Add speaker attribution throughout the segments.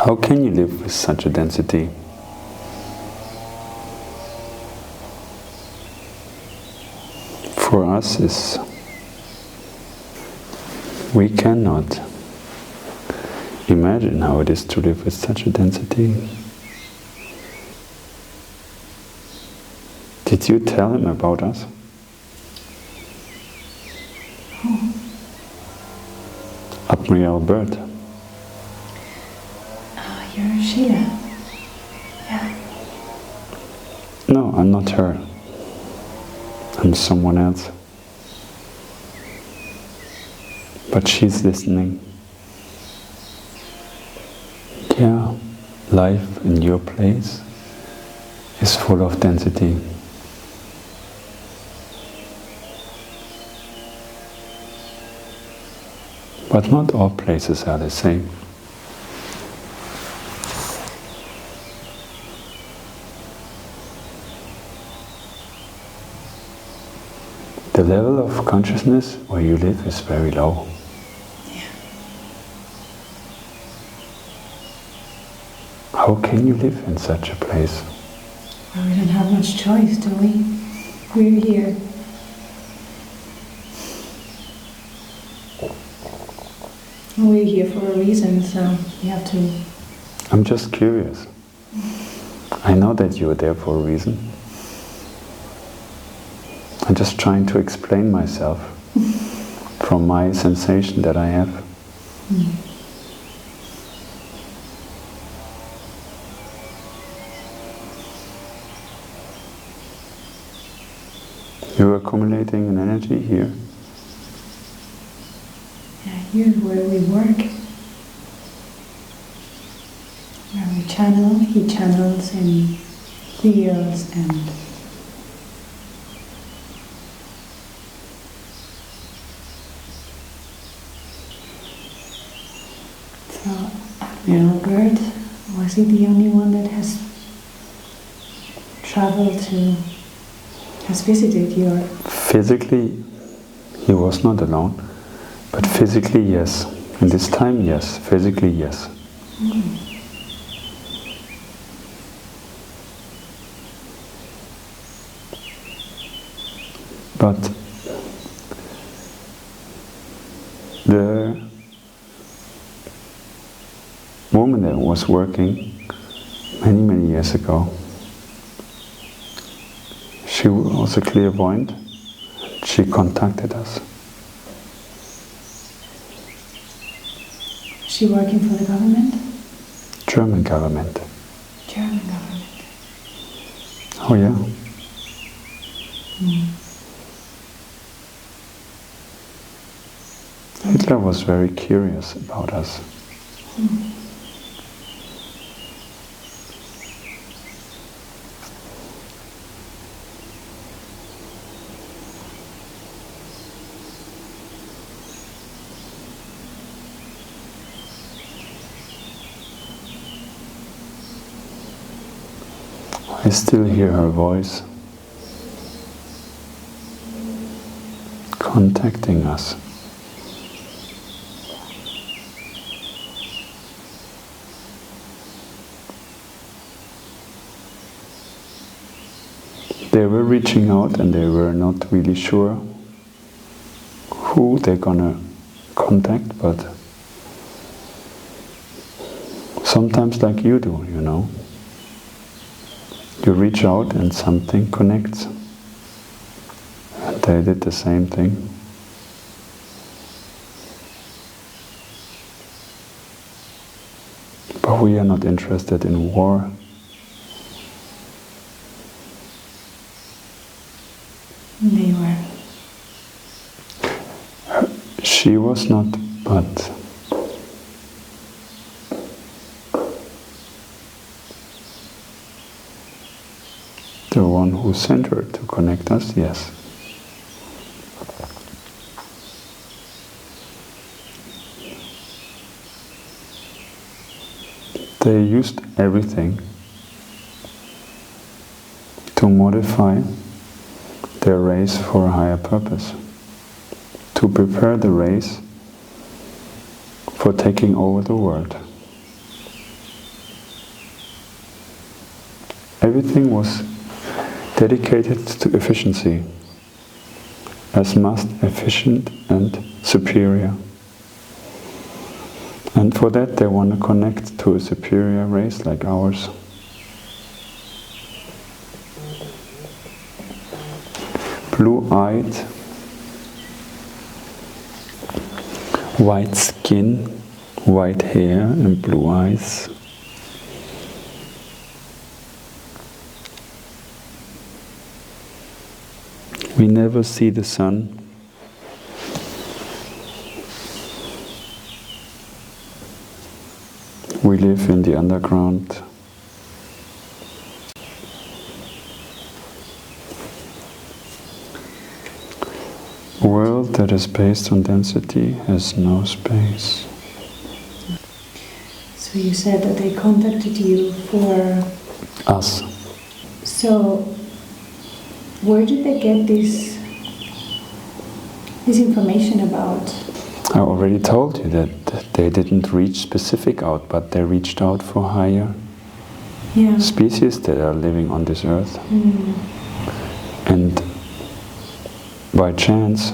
Speaker 1: How can you live with such a density? For us is, we cannot imagine how it is to live with such a density. Did you tell him about us?
Speaker 2: Oh.
Speaker 1: Admiral Bird.
Speaker 2: Oh, you're Sheila. Yeah.
Speaker 1: No, I'm not her. I'm someone else. But she's listening. Yeah, life in your place is full of density. But not all places are the same. The level of consciousness where you live is very low.
Speaker 2: Yeah.
Speaker 1: How can you live in such a place?
Speaker 2: Well, we don't have much choice, do we? We're here. We're here for a reason, so we have to...
Speaker 1: I'm just curious. I know that you're there for a reason. I'm just trying to explain myself from my sensation that I have. You're accumulating an energy here.
Speaker 2: Yeah, here's where we work. Where we channel, he channels and heals and... So, Admiral Bird, was he the only one that has traveled to, has visited your...
Speaker 1: Physically, he was not alone, but physically, yes. In this time, yes. Physically, yes. But the woman that was working many years ago, she was a clairvoyant. She contacted us.
Speaker 2: Is she working for the government?
Speaker 1: German government.
Speaker 2: German government.
Speaker 1: Oh yeah? Hitler was very curious about us. I still hear her voice contacting us. They were reaching out and they were not really sure who they're gonna contact, but sometimes like you do, you know. You reach out and something connects. And they did the same thing. But we are not interested in war.
Speaker 2: They were.
Speaker 1: She was not, but the one who sent her to connect us, yes. They used everything to modify their race for a higher purpose, to prepare the race for taking over the world. everything was dedicated to efficiency, as most efficient and superior. And for that they want to connect to a superior race like ours. Blue-eyed, white skin, white hair and blue eyes. We never see the sun. We live in the underground. A world that is based on density has no space.
Speaker 2: So you said that they contacted you for
Speaker 1: Us.
Speaker 2: So where did they get this information about?
Speaker 1: I already told you that they didn't reach specific out, but they reached out for higher species that are living on this earth. And by chance,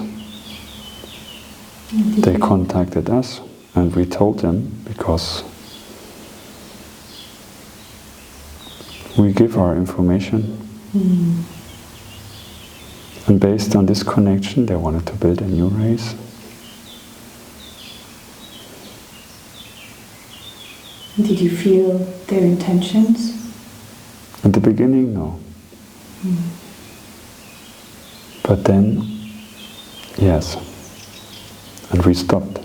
Speaker 1: they contacted us, and we told them, because we give our information. And based on this connection, they wanted to build a new race.
Speaker 2: Did you feel their intentions?
Speaker 1: At the beginning, no. But then, yes. And we stopped.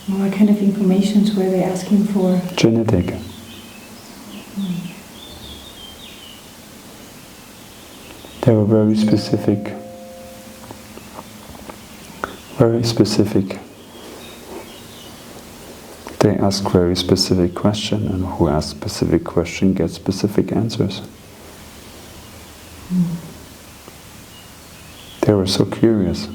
Speaker 2: What kind of informations were they asking for?
Speaker 1: Genetic. They were very specific. Very specific. They ask very specific question, and who asks specific question gets specific answers. They were so curious.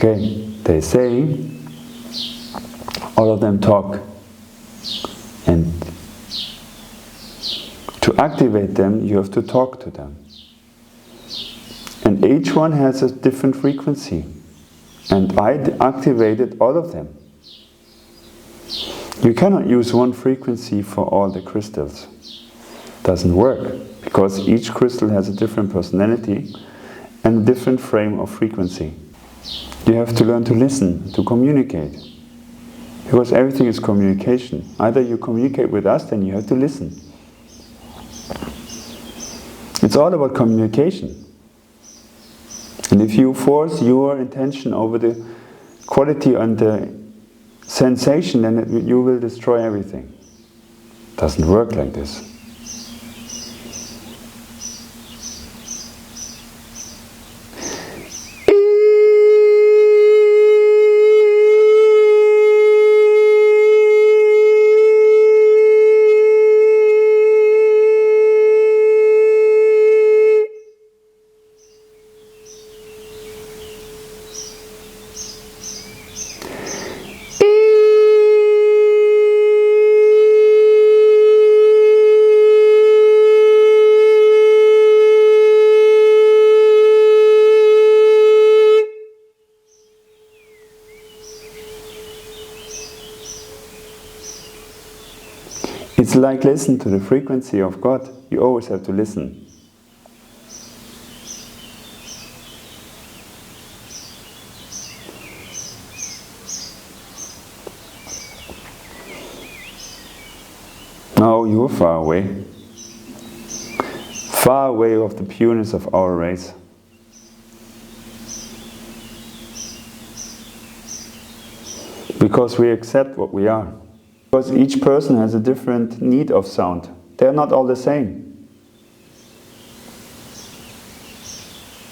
Speaker 1: Okay, they say, all of them talk, and to activate them you have to talk to them. And each one has a different frequency, and I activated all of them. You cannot use one frequency for all the crystals. Doesn't work, because each crystal has a different personality and a different frame of frequency. You have to learn to listen, to communicate. Because everything is communication. Either you communicate with us, then you have to listen. It's all about communication. And if you force your intention over the quality and the sensation, then you will destroy everything. Doesn't work like this. It's like listen to the frequency of God. You always have to listen. Now you're far away of the pureness of our race. Because we accept what we are. Because each person has a different need of sound. They're not all the same.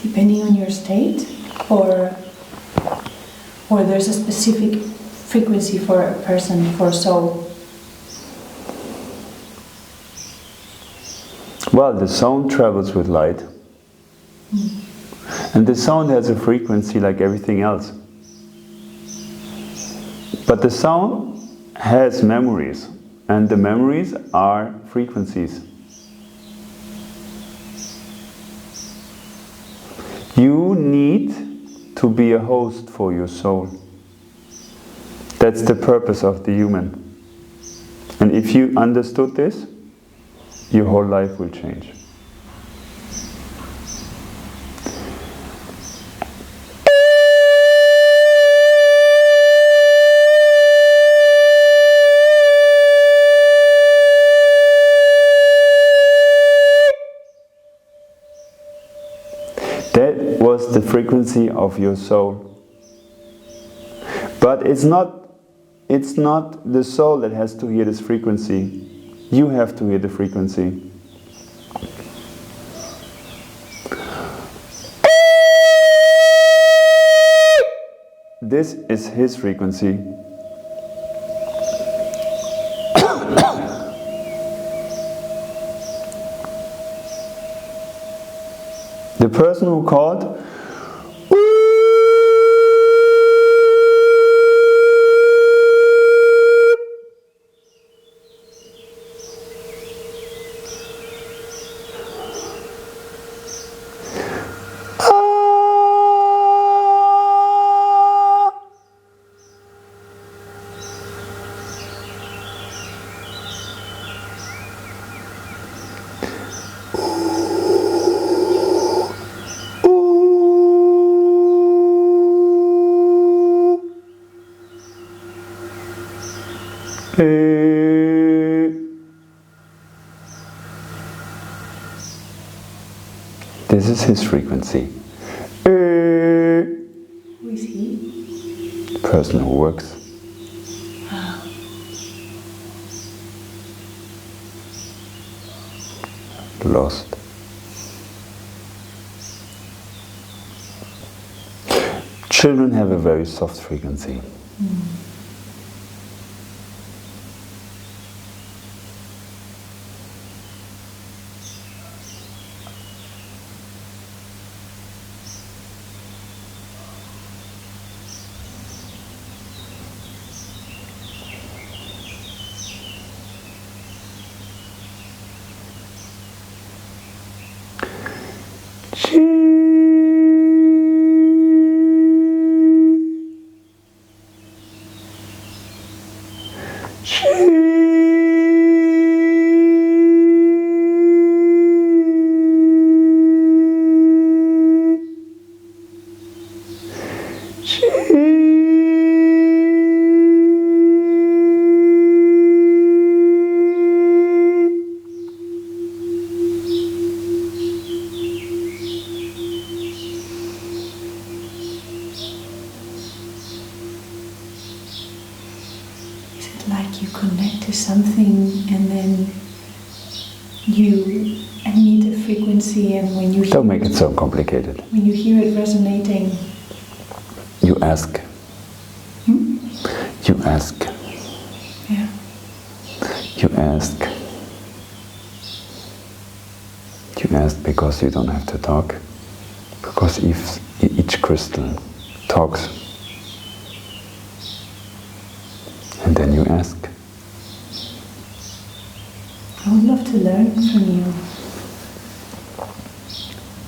Speaker 2: Depending on your state, or there's a specific frequency for a person, for a soul?
Speaker 1: Well, the sound travels with light. And the sound has a frequency like everything else. But the sound has memories, and the memories are frequencies. You need to be a host for your soul. That's the purpose of the human. And if you understood this, your whole life will change. That was the frequency of your soul. But it's not the soul that has to hear this frequency. You have to hear the frequency. This is his frequency. The person who called, this is his frequency.
Speaker 2: Who is he?
Speaker 1: Person who works. Lost. Children have a very soft frequency.
Speaker 2: Like you connect to something and then you emit a frequency, and when you hear
Speaker 1: Don't make it so complicated.
Speaker 2: When you hear it resonating,
Speaker 1: you ask. You ask.
Speaker 2: Yeah.
Speaker 1: You ask. You ask because you don't have to talk. Because if each crystal talks. And then you ask.
Speaker 2: I would love to learn from you.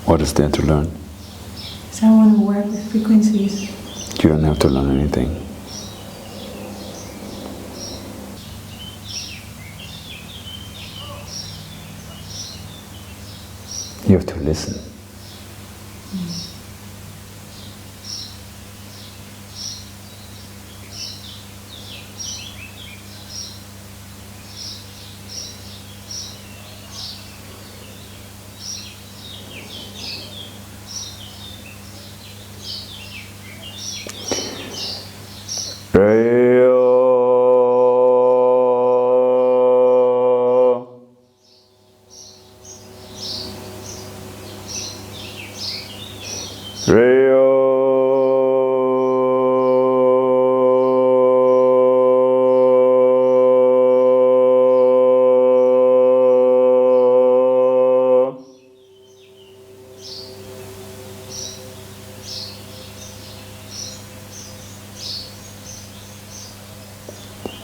Speaker 1: What is there to learn?
Speaker 2: So I want to work with frequencies.
Speaker 1: You don't have to learn anything. You have to listen.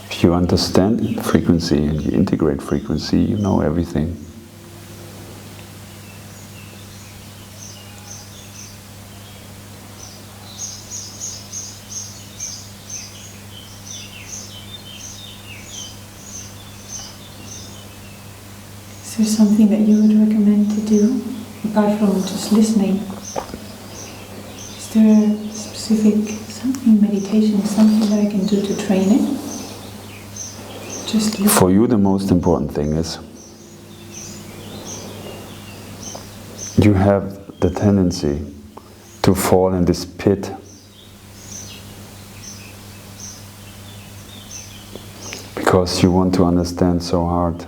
Speaker 1: If you understand frequency and you integrate frequency, you know everything.
Speaker 2: Is there something that you would recommend to do, apart from just listening? Is there a specific something, meditation, something that I can do to train it? Just listen.
Speaker 1: For you, the most important thing is you have the tendency to fall in this pit. Because you want to understand so hard.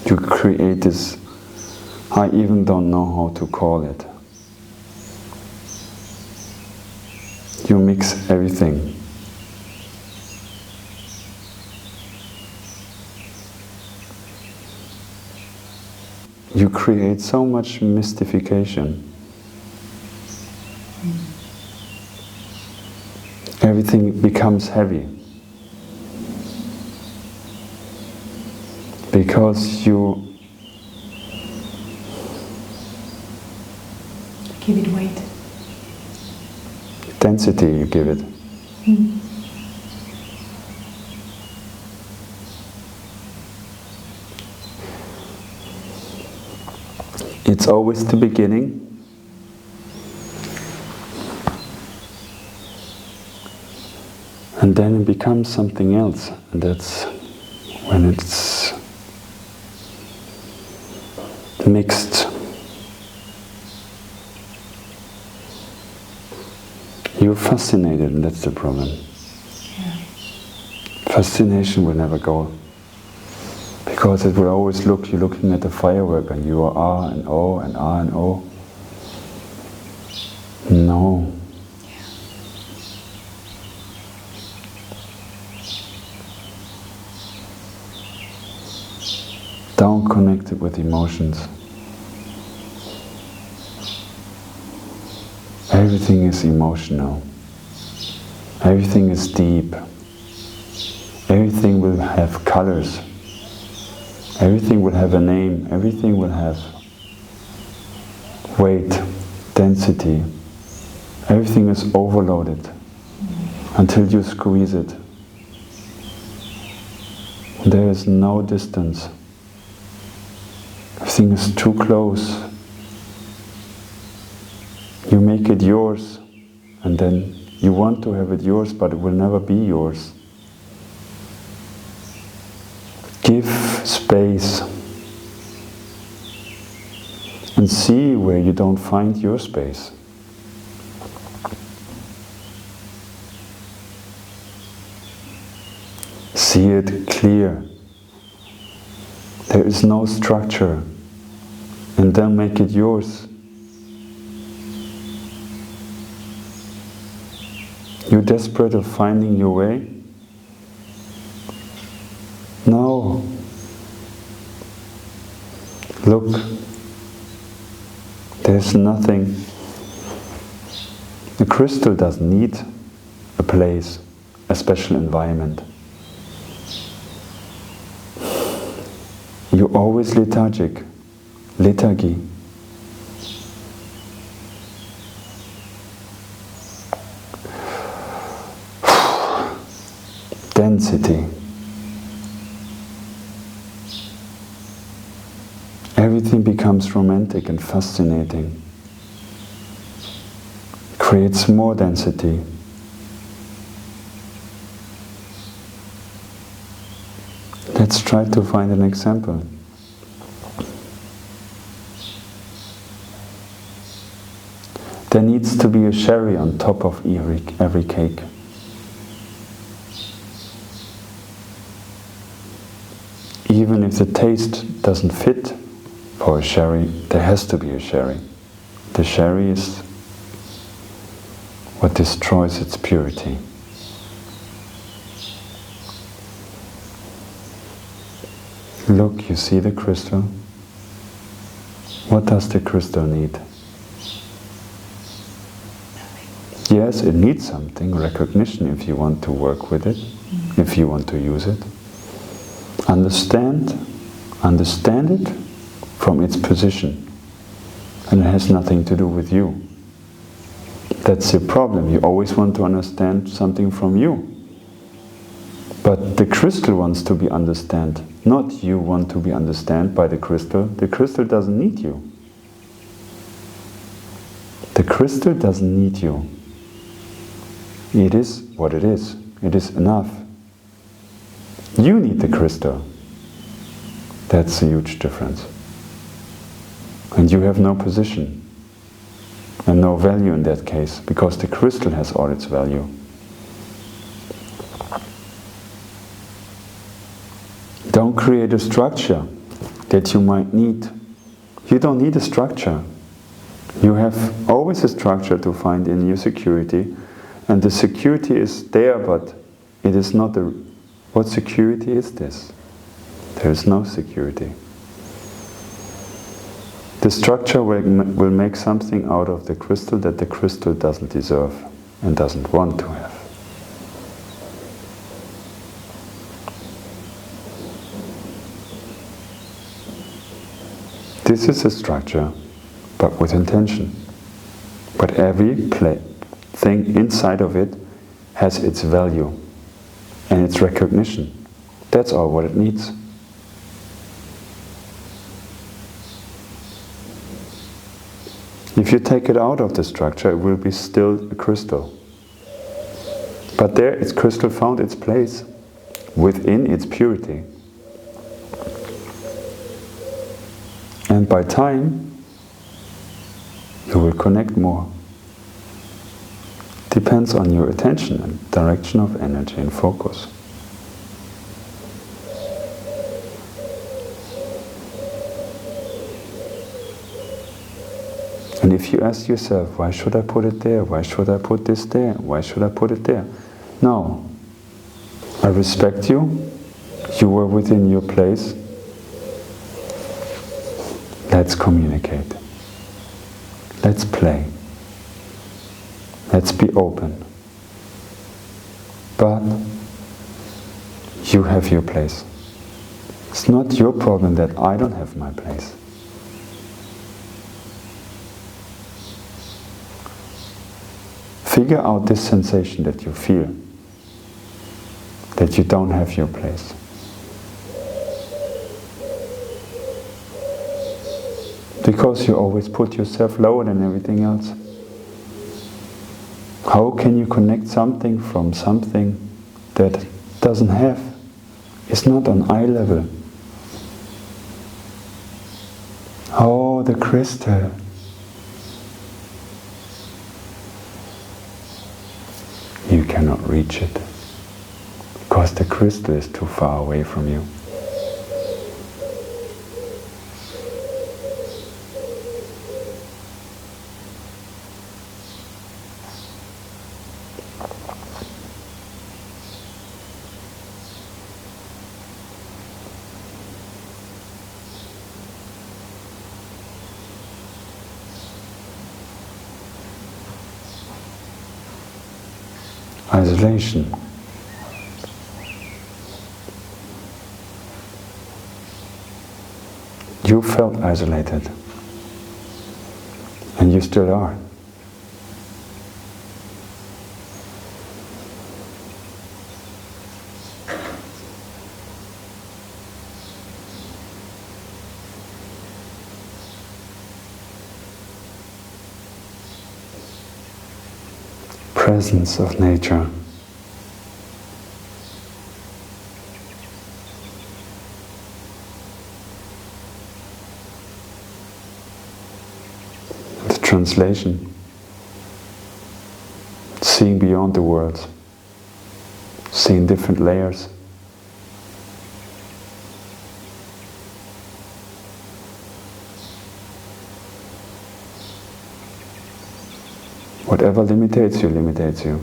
Speaker 1: You create this, I even don't know how to call it. You mix everything. You create so much mystification. Everything becomes heavy. Because you
Speaker 2: give it weight.
Speaker 1: Density you give it. It's always the beginning. And then it becomes something else. And that's when it's mixed. You're fascinated, and that's the problem.
Speaker 2: Yeah.
Speaker 1: Fascination will never go. Because it will always look, you're looking at the firework and you are ah and oh and ah and oh. No.
Speaker 2: Yeah.
Speaker 1: Don't connect it with emotions. Everything is emotional. Everything is deep. Everything will have colors. Everything will have a name, everything will have weight, density. Everything is overloaded until you squeeze it. There is no distance. Everything is too close. You make it yours, and then you want to have it yours, but it will never be yours. Give space and see where you don't find your space. See it clear. There is no structure, and then make it yours. You're desperate of finding your way? No. Look, there's nothing. The crystal doesn't need a place, a special environment. You're always lethargic, lethargy. Density. Everything becomes romantic and fascinating. Creates more density. Let's try to find an example. There needs to be a cherry on top of every cake. Even if the taste doesn't fit for a cherry, there has to be a cherry. The cherry is what destroys its purity. Look, you see the crystal? What does the crystal need? Yes, it needs something, recognition if you want to work with it, if you want to use it. Understand it from its position. And it has nothing to do with you. That's the problem. You always want to understand something from you. But the crystal wants to be understood. Not you want to be understood by the crystal. The crystal doesn't need you. The crystal doesn't need you. It is what it is. It is enough. You need the crystal. That's a huge difference. And you have no position and no value in that case, because the crystal has all its value. Don't create a structure that you might need. You don't need a structure. You have always a structure to find in your security, and the security is there, but it is not a... What security is this? There is no security. The structure will make something out of the crystal that the crystal doesn't deserve and doesn't want to have. This is a structure, but with intention. But every thing inside of it has its value and its recognition. That's all what it needs. If you take it out of the structure, it will be still a crystal. But there, its crystal found its place within its purity. And by time, you will connect more. Depends on your attention and direction of energy and focus. And if you ask yourself, why should I put it there? Why should I put this there? Why should I put it there? No. I respect you. You were within your place. Let's communicate. Let's play. Let's be open. But you have your place. It's not your problem that I don't have my place. Figure out this sensation that you feel, that you don't have your place. Because you always put yourself lower than everything else. How can you connect something from something that doesn't have? It's not on eye level. Oh, the crystal. You cannot reach it, because the crystal is too far away from you. Isolation. You felt isolated, and you still are. Presence of nature. The translation. Seeing beyond the words. Seeing different layers. Whatever limitates you, limitates you.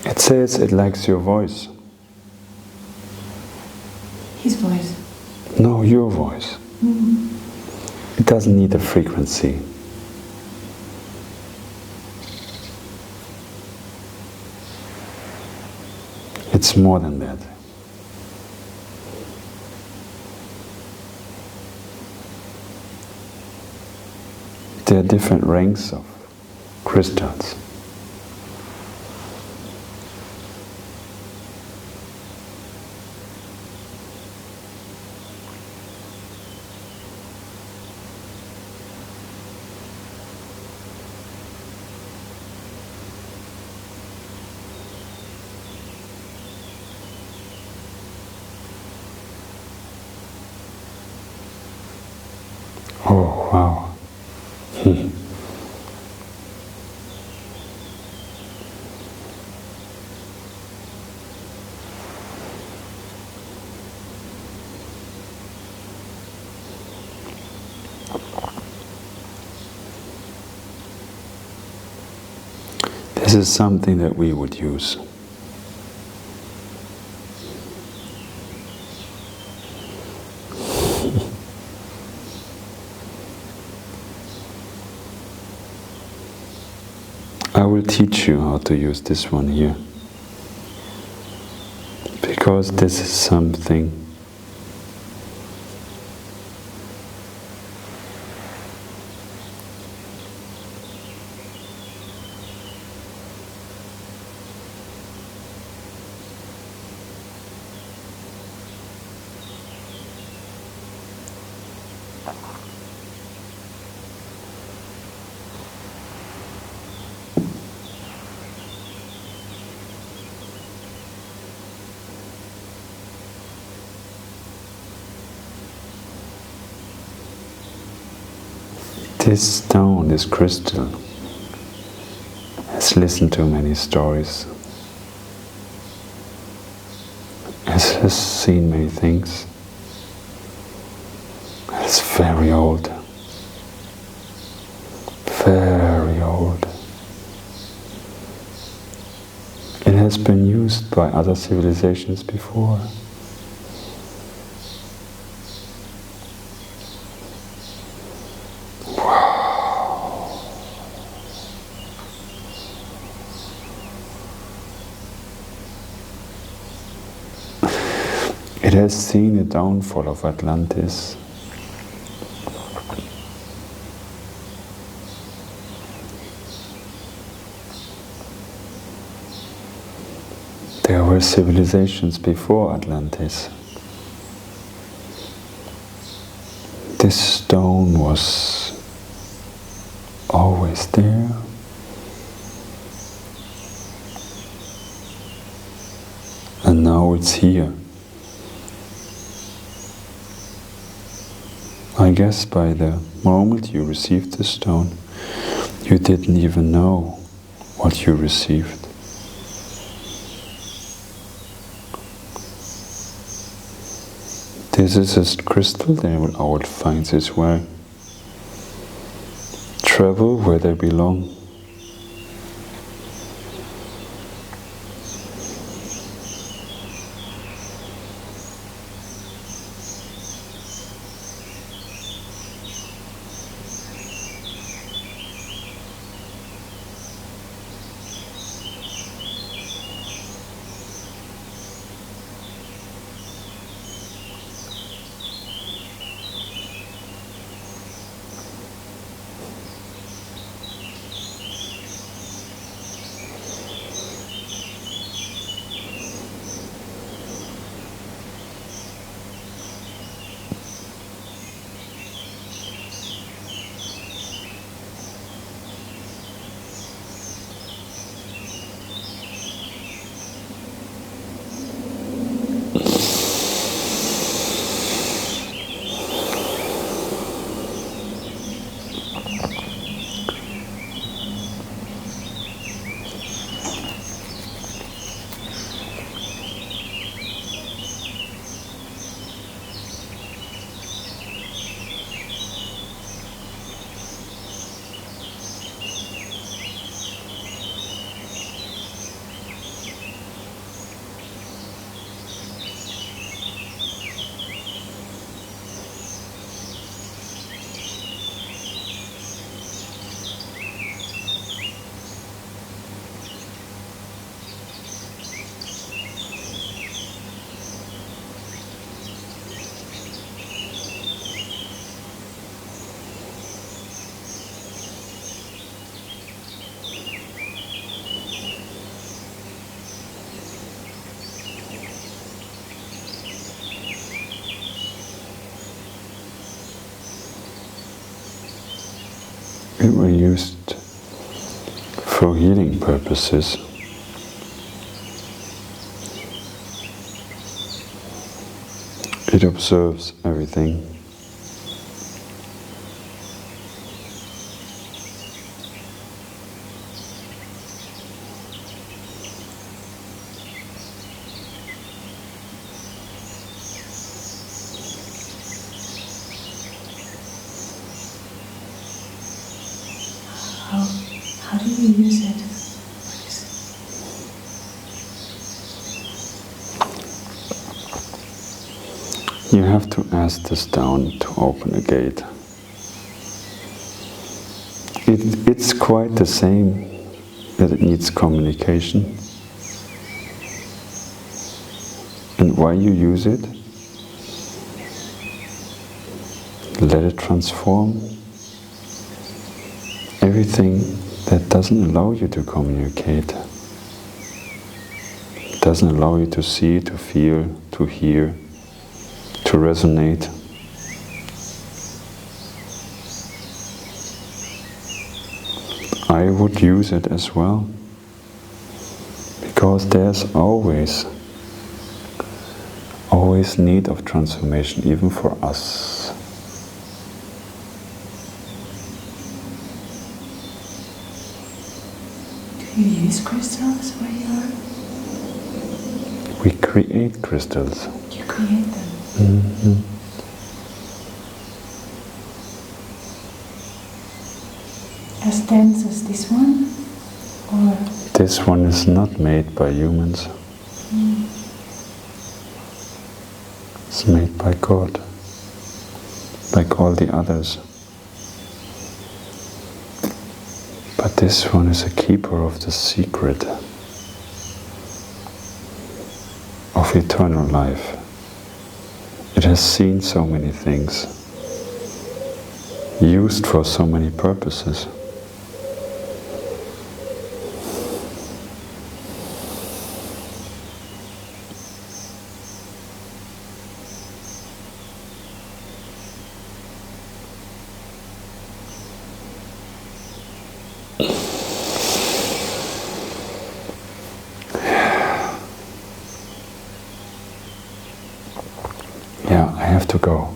Speaker 1: It says it likes your voice.
Speaker 2: His voice?
Speaker 1: No, your voice. It doesn't need a frequency. It's more than that. There are different ranks of crystals. Oh, wow. This is something that we would use. I will teach you how to use this one here, because this is something This stone, this crystal, has listened to many stories, has seen many things. It's very old, very old. It has been used by other civilizations before. It has seen the downfall of Atlantis. There were civilizations before Atlantis. This stone was always there. And now it's here. I guess by the moment you received the stone, you didn't even know what you received. This is a crystal that will find its way. Travel where they belong. It were used for healing purposes. It observes everything.
Speaker 2: How do you use it?
Speaker 1: You have to ask the stone to open a gate. It's quite the same, that it needs communication. And why you use it? Let it transform everything that doesn't allow you to communicate, doesn't allow you to see, to feel, to hear, to resonate. I would use it as well, because there's always need of transformation, even for us.
Speaker 2: Do you use crystals where you are?
Speaker 1: We create crystals.
Speaker 2: You create them.
Speaker 1: Mm-hmm.
Speaker 2: As dense as this one? Or?
Speaker 1: This one is not made by humans. It's made by God, like all the others. But this one is a keeper of the secret of eternal life. It has seen so many things, used for so many purposes. Yeah, I have to go.